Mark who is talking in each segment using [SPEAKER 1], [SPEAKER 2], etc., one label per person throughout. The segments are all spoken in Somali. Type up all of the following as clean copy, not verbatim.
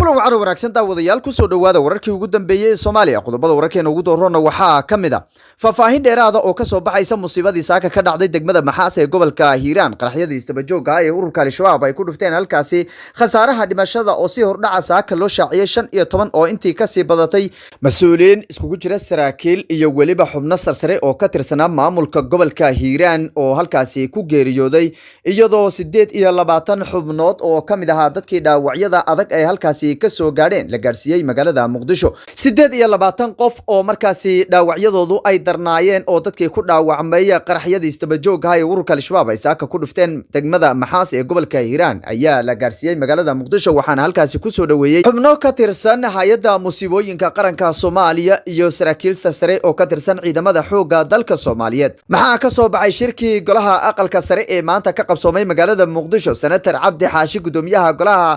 [SPEAKER 1] kulan wacan wanaagsan daawadayaal ku soo dhawaada wararkii ugu dambeeyay ee Soomaaliya qodobada wararkeena ugu doorona waxaa kamid ah faahfaahin dheeraad ah oo ka soo baxaysa musiibadii saaka ka dhacday degmada Maxaas ee gobolka Hiiraan qaraxyadii istabajooga ah ee ururka Al-Shabaab ay ku dhufteen halkaasi khasaaraha dhimashada oo si hordhaca saaka loo shaaciyay 15 oo intii ka sii badatay mas'uuliyiin iskugu jira saraakiil iyo waliba xubno sarsare oo ka tirsanaa maamulka gobolka Hiiraan oo halkaasi ku geeriyooday iyadoo 28 xubnood oo kamid ahaa dadkii dhaawacyada adag ay halkaasi ka soo gaadheen la gaarsiiyay magaalada Muqdisho 28 qof oo markaasi dhaawacyadoodu ay darnaayeen oo dadkii ku dhaawacmay qaraxyadii istabajooga ah ee ururka Al-Shabaab ay saaka ku dhufteen degmada Maxaas ee gobolka Hiiraan ayaa la gaarsiiyay magaalada Muqdisho waxaana halkaasi ku soo dhaweeyay xubno ka tirsan hay'adda musiibooyinka qaranka Soomaaliya iyo saraakiil sare oo ka tirsan ciidamada xoogga dalka Soomaaliyeed maxaa ka soo baxay shirkii golaha aqalka sare ee maanta ka qabsoomay magaalada Muqdisho senator Cabdi Xaashi gudoomiyaha golaha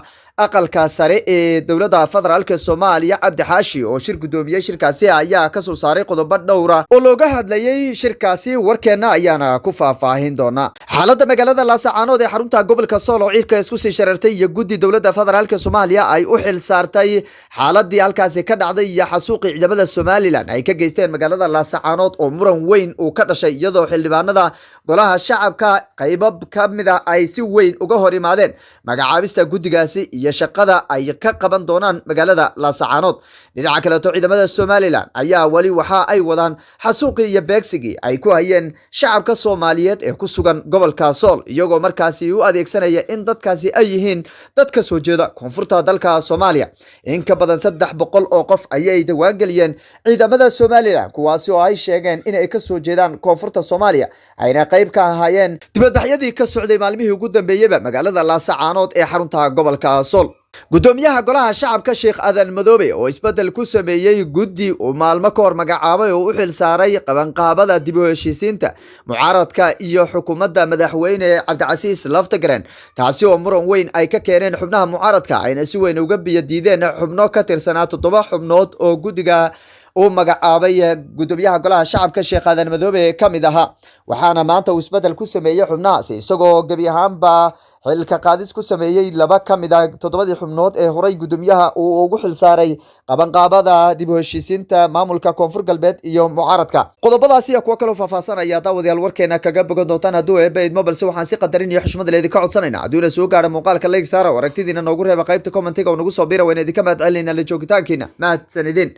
[SPEAKER 1] aqalka sare ee dawladda federaalka Soomaaliya Cabdi Xaashi oo shir gudoomiyay shirkaasi ayaa ka soo saaray qodobo dhowr ah oo looga hadlayay shirkaasi warkeena ayaana ku faahfaahin doona xaaladda magaalada Laascaanood ee xarunta gobolka Sool oo ciidka isku sii sharartay iyo guddi dawladda federaalka Soomaaliya ay u xil saartay xaaladii halkaasi ka dhacday iyo xasuuqii ciidamada Somaliland ay ka geysteen magaalada Laascaanood oo muran weyn uu ka dhashay iyadoo xildhibaanada golaha shacabka qaybab kamid ah ay si weyn uga hor imaadeen magacaabista guddigaasi iyo shaqada ay ka qaban doonaan magaalada Laascaanood dhinaca kale ciidamada Somaliland ayaa wali waxa ay wadaan xasuuqii iyo beegsigii ay ku hayeen shacabka Soomaaliyeed ee ku sugan gobolka Sool iyagoo markaasi u adeegsanaya in dadkaasi ay yihiin dadka soo jeeda koonfurta dalka Soomaaliya in ka badan 300 oo qof ayay dawaan galiyeen ciidamada Somaliland kuwaasi oo ay sheegeen in ay ka soo jeedaan koonfurta Soomaaliya ayna qayb ka ahaayeen dibadbaxyadii ka socday maalmihii ugu dambeeyay magaalada Laascaanood ee xarunta gobolka Sool gudoomiyaha golaha shacabka Sheekh Adan Madoobe oo isbedel ku sameeyay guddi oo maalmo ka hor magacaabay oo u xil saaray qabanqaabada dib u heshiisiinta mucaaradka iyo xukuumadda madaxweyne Cabdicasiis Laftagreen taasi oo muran weyn ay ka keeneen xubnaha mucaaradka ayna si weyn uga biyadiideen xubno ka tirsanaa 7 xubnood oo guddiga uu magacaabay gudoomiyaha golaha shacabka Sheekh Adan Madoobe kamid aha waxaana maanta uu isbedel ku sameeyay xubnahaasi isagoo gabi ahaanba xilka qaadis ku sameeyay 2 kamid ah 7 xubnood ee horay gudoomiyaha uu ugu xil saaray qabanqaabada dib u heshiisiinta maamulka koonfur galbeed iyo mucaaradka qodobadaasi iyo kuwa kale oo faahfaahsanaya daawadayaal warkeena kaga bogan doontaan hadduu eebayd mobilse waxaan si qadarin iyo xushmad leeyahay ka codsanaynaa hadduu la soo gaaro muuqaalka like saara aragtidiina noogu reeba qaybta commentiga oo nagu soo biira wayna idinka mahadcelinayna la joogitaankiina mahadsanidin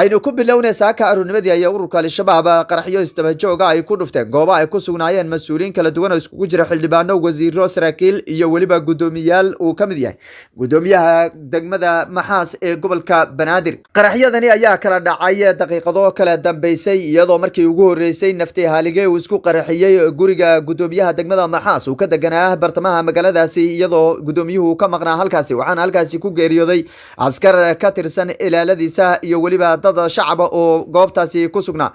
[SPEAKER 1] aynu ku bilownay saaka arunimadii ayaa ururka Al-Shabaab qaraxyo istabajooga ay ku dhufteen goobo ay ku sugnaayeen mas'uuliyiin kala duwan oo iskugu jira xildhibaano wasiiro saraakiil iyo waliba gudoomiyaal uu kamid yahay gudoomiyaha degmada Maxaas ee gobolka Banaadir qaraxyadani ayaa kala dhacay daqiiqado kala dambeysay iyadoo markii ugu horeysay naftii haalige uu isku qaraxiyay guriga gudoomiyaha degmada Maxaas uu ka deganaa bartamaha magaaladaasi iyadoo gudoomiyuhu ka maqnaa halkaasi waxaana halkaasi ku geeriyooday askar ka tirsan ilaaladiisa iyo waliba dad shacab oo goobtaasi ku sugnaa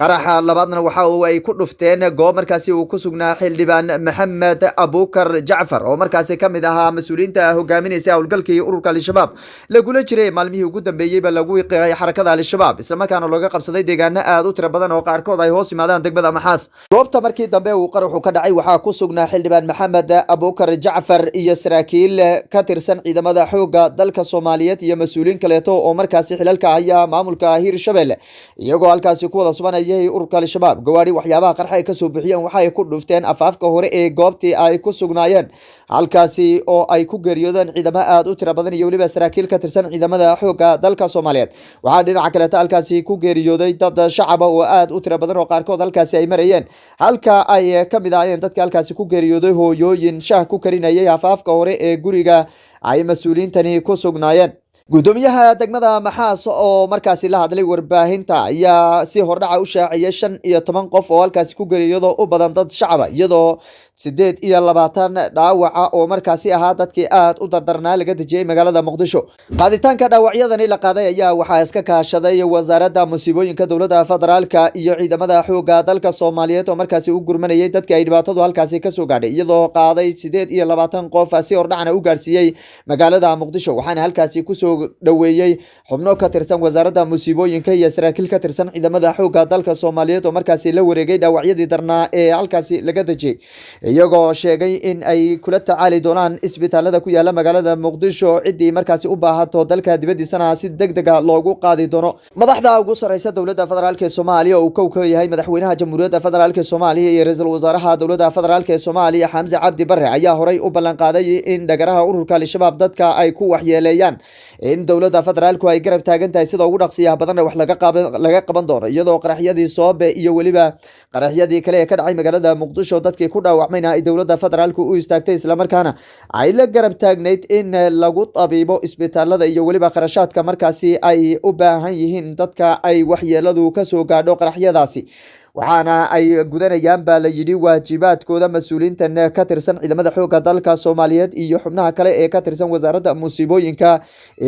[SPEAKER 1] qaraxa labaadna waxa ay ku dhufteen goob markaasi uu ku sugnaa xildhibaan Maxamed Abuukar Jacfar oo markaasi kamid ahaa mas'uuliyiinta hogaaminaysa howlgalkii ururka Al-Shabaab lagula jiray maalmihii ugu dambeeyay lagu wiiqay xarakada Al-Shabaab isla markaana looga qabsaday deegaano aad u tiro badan oo qaarkood ay hoos yimaadaan degmada Maxaas goobta markii dambe uu qaraxu ka dhacay waxa ku sugnaa xildhibaan Maxamed Abuukar Jacfar iyo saraakiil ka tirsan ciidamada xoogga dalka Soomaaliyeed iyo mas'uuliyiin kale oo markaasi xilalka haya maamulka Hiirshabelle iyagoo halkaasi ku wada subanay ururka Al-Shabaab gawaari waxyaabaha qarxa ay ka soo bixiyeen waxa ay ku dhufteen afaafka hore ee goobtii ay ku sugnaayeen halkaasi oo ay ku geeriyoodeen ciidamo aad u tiro badan iyo waliba saraakiil ka tirsan ciidamada xoogga dalka Soomaaliyeed waxa dhinaca kale halkaasi ku geeriyooday dad shacab oo aad u tiro badan oo qaarkood halkaasi ay marayeen halka ay kamid ahaayeen dadka halkaasi ku geeriyooday hooyooyin shaah ku karinayay afaafka hore ee guriga ay mas'uuliyiintani ku sugnaayeen gudoomiyaha degmada Maxaas oo markaasi la hadlay warbaahinta ayaa si hordhaca u shaaciyay 15 qof oo halkaasi ku geeriyoodo u badan dad shacab iyadoo 28 dhaawaca oo markaasi ahaa dadkii aad u dardarnaa laga dejiyay magaalada Muqdisho qaaditaanka dhaawacyadani la qaaday ayaa waxa iska kaashaday wasaaradda musiibooyinka dawladda federaalka iyo ciidamada xoogga dalka Soomaaliyeed oo markaasi u gurmanayay dadkii ay dhibaatadu halkaasi ka soo gaadhay iyadoo qaaday 28 qof si hordhacna u gaarsiiyay magaalada Muqdisho waxaana halkaasi ku soo dhaweeyay xubno ka tirsan wasaaradda musiibooyinka iyo saraakiil ka tirsan ciidamada xoogga dalka Soomaaliyeed oo markaasi la wareegay dhaawacyadii darnaa ee halkaasi laga dejiyay iyagoo sheegay in ay kula tacaali doonaan isbitaalada ku yaala magaalada muqdisho ciddii markaasi u baahato dalka dibadiisana si degdega loogu qaadi doono. madaxda ugu sareysa dowladda federaalk ee Soomaaliya oo kow ka yahay madaxweynaha jamhuuriyadda federaalk ee Soomaaliya iyo ra'iisul wasaaraha dowladda federaalk ee Soomaaliya Xamse Cabdi Barre ayaa horay u ballan qaaday in dhagaraha ururka al-shabaab dadka ay ku waxyeeleeyaan in dowladda federaalku ay garab taagan tahay sida ugu dhaqsiyaha badan wax laga qaban doono, iyadoo qaraxyadii Soobe iyo waliba qaraxyadii kale ee ka dhacay magaalada Muqdisho dadkii ku dhaawacmayna ay dowladda federaalku u istaagtay isla markaana ay la garab taagneyd in lagu tabiibo isbitaalada iyo waliba qarashaadka markaasi ay u baahan yihiin dadka ay waxyeeladu ka soo gaadho qaraxyadaasi. waxaana ay gudanayaan baa la yidhi waajibaadkooda mas-uuliyiintan ka tirsan ciidamada xoogga dalka Soomaaliyeed iyo xubnaha kale ee ka tirsan wasaaradda musiibooyinka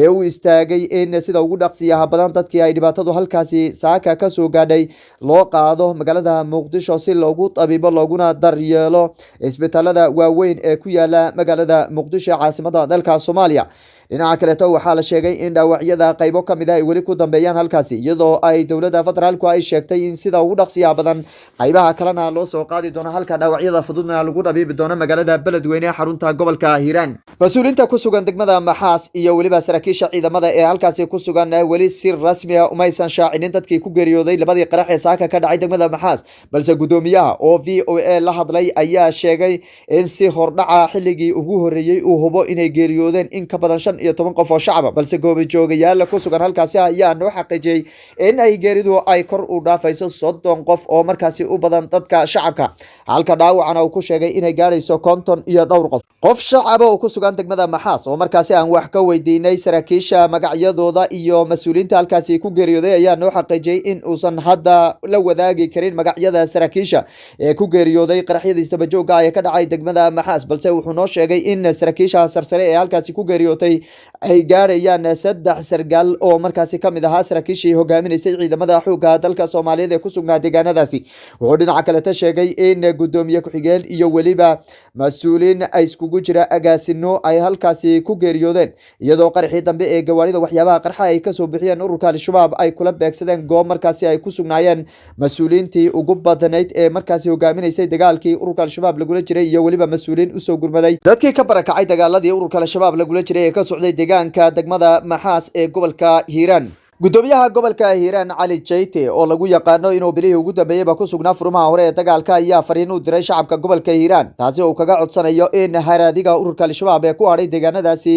[SPEAKER 1] ee u istaagay in sida ugu dhaqsiyaha badan dadkii ay dhibaatadu halkaasi saaka ka soo gaadhay loo qaado magaalada Muqdisho si loogu tabiibo looguna daryeelo isbitaalada waaweyn ee ku yaala magaalada Muqdisho caasimadda dalka Soomaaliya. dhinaca kaleeto waxaa la sheegay in dhaawacyada qaybo ka mid ah ay weli ku dambeeyaan halkaasi, iyadoo ay dowladda federaalku ay sheegtay in sida ugu dhaqsiyaha badan qaybaha kalena loo soo qaadi doono, halka dhaawacyada fududna lagu dhabiibi doono magaalada beledweyne ee xarunta gobolka Hiiraan. mas-uuliyiinta ku sugan degmada Maxaas iyo weliba saraakiisha ciidamada ee halkaasi ku sugan weli si rasmi ah umaysan shaacinin dadkii ku geeriyooday labadii qarax ee saaka ka dhacay degmada Maxaas, balse gudoomiyaha oo VOA la hadlay ayaa sheegay in si hordhaca xilligii ugu horeeyay uu hubo inay geeriyoodeen in ka badan 15 qof oo shacab, balse goobjoogayaal ku sugan halkaasi ayaa noo xaqiijiyay in ay geeridu ay kor u dhaafayso 30 qof oo markaasi u badan dadka shacabka, halka dhaawacana uu ku sheegay inay gaarayso 50 iyo dhowr qof shacab oo ku sugan degmada Maxaas oo markaasi aan wax ka weydiinay saraakiisha magacyadooda iyo mas'uuliyiinta halkaasi ku geeriyooday ayaa noo xaqiijiyay in uusan hadda la wadaagi karin magacyada saraakiisha ee ku geeriyooday qaraxyada istabajooga ee ka dhacay degmada Maxaas, balse wuxuu noo sheegay in saraakiisha sarsare ee halkaasi ku geeriyootay ay gaarayaan 3 sargaal oo markaasi kamid ahaa saraakiishii hogaaminaysay ciidamada xoogga dalka Soomaaliyeed ee ku sugnaa deegaanadaasi. wuxuu dhinaca kale ta sheegay in gudoomiye ku-xigeen iyo waliba mas'uuliin ay iskugu jira agaasino ay halkaasi ku geeriyoodeen, iyadoo qaraxii dambe ee gawaarida waxyaabaha qarxa ay ka soo bixiyeen ururka al-shabaab ay kula beegsadeen goob markaasi ay ku sugnaayeen mas'uuliintii ugu badanayd ee markaasi hogaaminaysay dagaalkii ururka al-shabaab lagula jiray iyo waliba mas'uuliin u soo gurmaday dadkii ka barakacay dagaaladii ururka al-shabaab lagula jiray ee ka socday deegaanka degmada Maxaas ee gobolka Hiiraan. gudoomiyaha gobolka Hiiraan Cali Jeyte oo lagu yaqaano inuu bilihii ugu dambeeyay ku sugnaa furmaha hore ee dagaalka ayaa fariin u diray shacabka gobolka Hiiraan, taasi oo kaga codsanayo in haraadiga ururka al-shabaab ee ku hadhay deegaanadaasi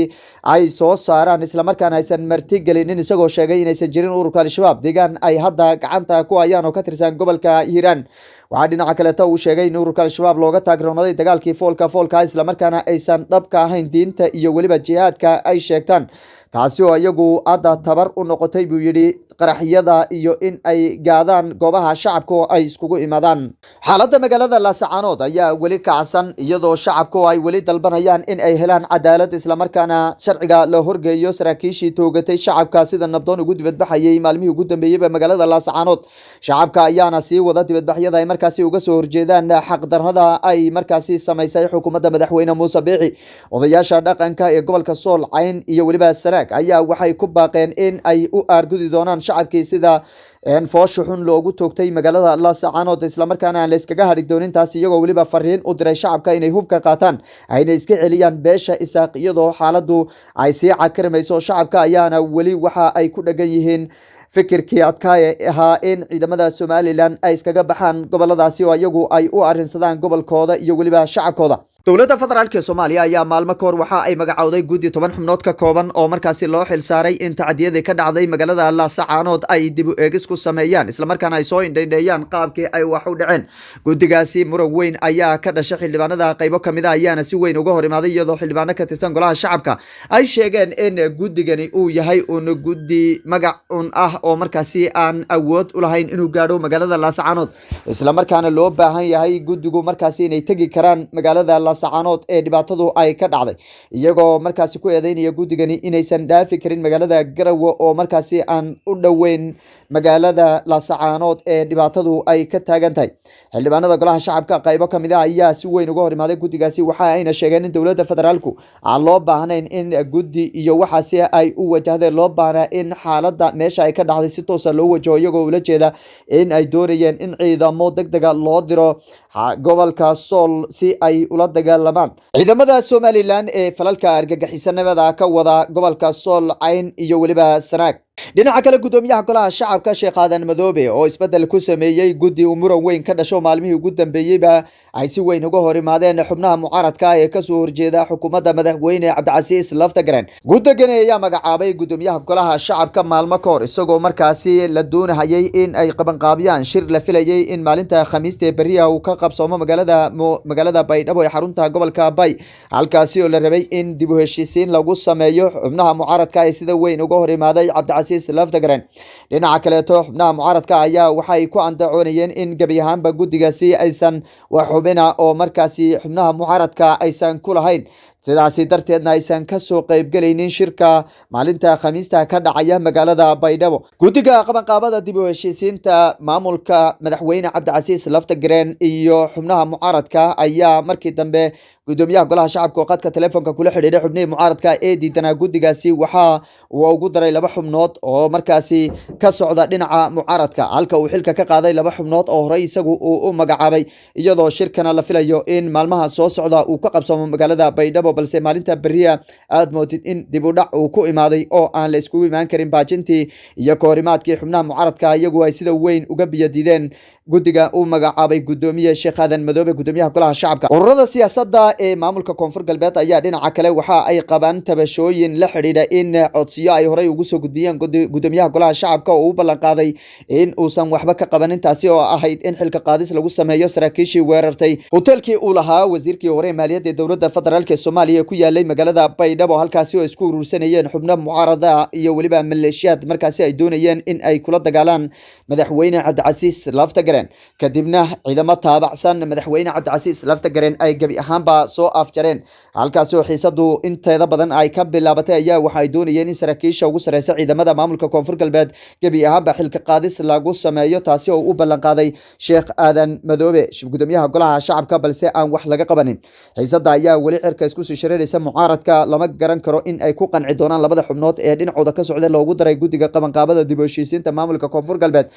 [SPEAKER 1] ay soo saaraan isla markaana aysan marti gelinin, isagoo sheegay inaysan jirin ururka al-shabaab deegaan ay hadda gacanta ku hayaan oo ka tirsan gobolka Hiiraan. waxaa dhinaca kaleeto uu sheegay in ururka al-shabaab looga taageeroonaday dagaalkii foolka isla markaana aysan dhabka ahayn diinta iyo waliba jihaadka ay sheegtaan, taasi oo iyagu hadda tabar u noqotay buu yidhi qaraxyada iyo in ay gaadaan goobaha shacabku ay iskugu imaadaan. xaaladda magaalada Laascaanood ayaa weli kacsan, iyadoo shacabku ay weli dalbanayaan in ay helaan cadaalad isla markaana sharciga la horgeeyo saraakiishii toogatay shacabka sida nabdoon ugu dibadbaxayay maalmihii ugu dambeeyay magaalada Laascaanood. shacabka ayaana sii wada dibadbaxyada ay markaasi uga soo horjeedaan xaqdarrada ay markaasi samaysay xukuumadda madaxweyne Muuse Biixi. odayaasha dhaqanka ee gobolka Sool, Cayn iyo waliba Sanaag ayaa waxay ku baaqeen in ay u aargudi doonaan shacabkii sida foosho xun loogu toogtay magaalada Laascaanood isla markaana aan la iskaga hadhi doonin, taas iyagoo waliba fariin u diray shacabka inay hubka qaataan ayna iska celiyaan beesha Isaaq, iyadoo xaaladdu ay sii cakirmayso. shacabka ayaana weli waxa ay ku dhagan yihiin fikirkii adkaaya ahaa in ciidamada Somaliland ay iskaga baxaan goboladaasi oo iyagu ay u arrinsadaan gobolkooda iyo waliba shacabkooda. dowladda federaalk ee Soomaaliya ayaa maalmo ka hor waxa ay magacowday guddi 10 xubnood ka kooban oo markaasi loo xil saaray in tacdiyada ka dhacday magaalada Laascaanood ay dib u eegis ku sameeyaan isla markaana ay soo indheeyaan qaabkii ay wax u dhaceen. guddigaasi murug weyn ayaa ka dhashay xildhibaanada qaybo kamid ah ayaana si weyn uga hor imaaday, iyadoo xildhibaano ka tirsan golaha shacabka ay sheegeen in guddigani uu yahay guddi magac ah oo markaasi aan awood u lahayn inuu gaadho magaalada Laascaanood, isla markaana loo baahan yahay guddigu markaasi inay tagi karaan magaalada Laascaanood ee dhibaatadu ay ka dhacday iyagoo markaasi ku eedeynaya guddigani inaysan dhaafi karin magaalada Garowe oo markaasi aan u dhoweyn magaalada Laascaanood ee dhibaatadu ay ka taagan tahay. xildhibaanada golaha shacabka qaybo kamid ah ayaa si weyn uga hor imaaday guddigaasi waxa ayna sheegeen in dowladda federaalku aan loo baahnayn in guddi iyo waxaasi ay u wajahdeen loo baahnaa in xaaladda meesha ay ka dhacday si toos ah loo wajaho iyagoo ula jeeda in ay doonayeen in ciidamo degdega loo diro gobolka Sool si ay ula dagaalamaan ciidamada Somaliland ee falalka argagixisanimada ka wada gobolka Sool Cayn iyo waliba Sanaag. dhinaca kale gudoomiyaha golaha shacabka Sheekh Aadan Madoobe oo isbedel ku sameeyay guddi muran weyn ka dhasho maalmihii ugu dambeeyayba ay si weyn uga hor imaadeen xubnaha mucaaradka ee ka soo horjeeda xukuumadda madaxweyne Cabdicasiis Laftagareen. guddigani ayaa magacaabay gudoomiyaha golaha shacabka maalmo ka hor isagoo markaasi la doonayay in ay qabanqaabiyaan shir la filayay in maalinta Khamiista ee bariyaha uu ka qabsoomo magaalada Baydhabo ee xarunta gobolka Bay, halkaasi oo la rabay in dib u heshiisiin lagu sameeyo xubnaha mucaaradka ee sida weyn uga hor imaaday Cabdicasiis Laftagareen. dhinaca kaleeto xubnaha mucaaradka ayaa waxay ku andacoonayeen in gabi ahaanba guddigaasi aysan wax xubina oo markaasi xubnaha mucaaradka aysan ku lahayn, sidaasi darteedna aysan ka soo qaybgelaynin shirka maalinta Khamiista ka dhacaya magaalada Baydhabo. guddiga qabanqaabada dib u heshiisiinta maamulka madaxweyne Cabdicasiis Laftagareen iyo xubnaha mucaaradka ayaa markii dambe gudoomiyaha golaha shacabka oo qadka telefoonka kula xidhiidhay xubnihii mucaaradka ee diidanaa guddigaasi waxa uu ugu daray 2 xubnood oo markaasi ka socda dhinaca mucaaradka, halka uu xilka ka qaaday 2 xubnood oo horey isagu uu u magacaabay, iyadoo shirkana la filayo in maalmaha soo socda uu ka qabsamo magaalada Baydhabo, balse maalinta bariya aad moodid in dib u dhac uu ku imaaday oo aan la iskugu imaan karin baajintii iyo koorimaadkii xubnaha mucaaradka iyagu ay sida weyn uga biyadiideen guddiga uu magacaabay gudoomiye Sheekh Aadan Madoobe gudoomiyaha golaha shacabka. ururada siyaasadda ee maamulka koonfur galbeed ayaa dhinaca kale waxa ay qabaan tabashooyin la xidhiidha in codsiyo ay horey ugu soo gudbiyeen gudoomiyaha golaha shacabka oo u ballan qaaday in uusan waxba ka qabanin, taasi oo ahayd in xilka qaadis lagu sameeyo saraakiishii weerartay hoteelkii uu lahaa wasiirkii hore maaliyadda ee dowladda federaalk Soomaaliya ku yaalay magaalada Baydhabo, halkaasi oo isku urursanayeen xubno mucaarada iyo waliba maleeshiyaad markaasi ay doonayeen in ay kula dagaalaan madaxweyne Cabdicasiis Laftagareen. kadibna ciidamo taabacsan madaxweyne Cabdicasiis Laftagareen ay gabi ahaanba soo afjareen, halkaasi oo xiisadu inteeda badan ay ka bilaabatay ayaa waxa ay doonayeen in saraakiisha ugu sareysa ciidamada maamulka koonfur galbeed gabi ahaanba xilka qaadis lagu sameeyo, taasi oo u ballan qaaday Sheekh Aadan Madoobe gudoomiyaha golaha shacabka, balse aan wax laga qabanin. xiisada ayaa weli xirka isku sii shareeraysa mucaaradka, lama garan karo in ay ku qanci doonaan 2 xubnood ee dhinacooda ka socda loogu daray guddiga qabanqaabada dib u heshiisiinta maamulka koonfur galbeed.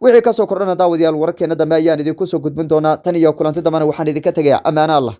[SPEAKER 1] wixii ka soo kordhana daawadayaal wararkeena dambe ayaan idinku soo gudbin doonaa. tan iyo kulanti dambana waxaan idinka tegayaa amaana Allah.